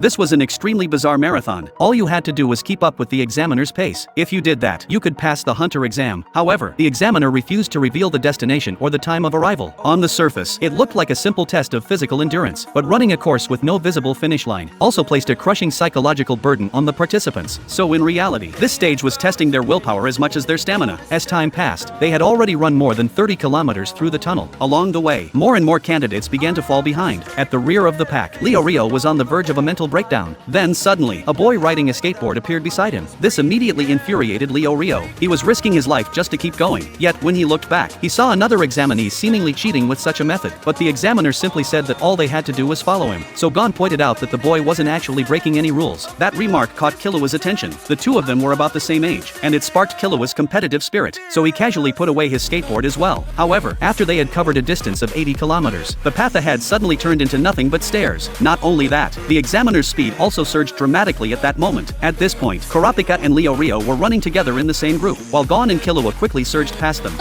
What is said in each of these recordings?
This was an extremely bizarre marathon. All you had to do was keep up with the examiner's pace. If you did that, you could pass the hunter exam. However, the examiner refused to reveal the destination or the time of arrival. On the surface, it looked like a simple test of physical endurance, but running a course with no visible finish line also placed a crushing psychological burden on the participants. So in reality, this stage was testing their willpower as much as their stamina. As time passed, they had already run more than 30 kilometers through the tunnel. Along the way, more and more candidates began to fall behind. At the rear of the pack, Leo Rio was on the verge of a mental breakdown. Then suddenly, a boy riding a skateboard appeared beside him. This immediately infuriated Leo Rio. He was risking his life just to keep going. Yet when he looked back, he saw another examinee seemingly cheating with such a method. But the examiner simply said that all they had to do was follow him. So Gon pointed out that the boy wasn't actually breaking any rules. That remark caught Killua's attention. The two of them were about the same age, and it sparked Killua's competitive spirit. So he casually put away his skateboard as well. However, after they had covered a distance of 80 kilometers, the path ahead suddenly turned into nothing but stairs. Not only that, the examiner's speed also surged dramatically at that moment. At this point, Kurapika and Leo Rio were running together in the same group, while Gon and Killua quickly surged past them.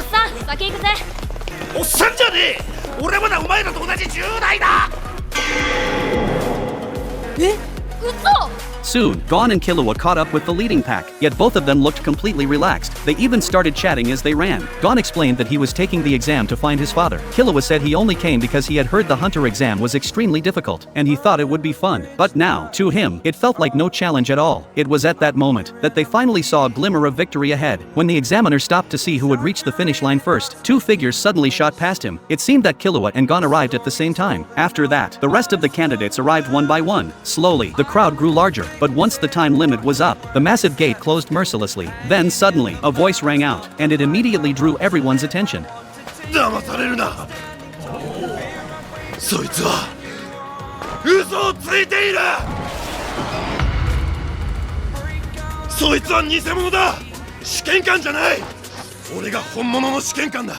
おっさんじゃねえ俺まだお前らと同じ10代だ Soon, Gon and Killua caught up with the leading pack, yet both of them looked completely relaxed. They even started chatting as they ran. Gon explained that he was taking the exam to find his father. Killua said he only came because he had heard the hunter exam was extremely difficult, and he thought it would be fun. But now, to him, it felt like no challenge at all. It was at that moment that they finally saw a glimmer of victory ahead. When the examiner stopped to see who would reach the finish line first, two figures suddenly shot past him. It seemed that Killua and Gon arrived at the same time. After that, the rest of the candidates arrived one by one. Slowly, the crowd grew larger, but once the time limit was up, the massive gate closed mercilessly. Then suddenly, a voice rang out, and it immediately drew everyone's attention. 騙されるなそいつは嘘をついているそいつは偽物だ試験官じゃない俺が本物の試験官だ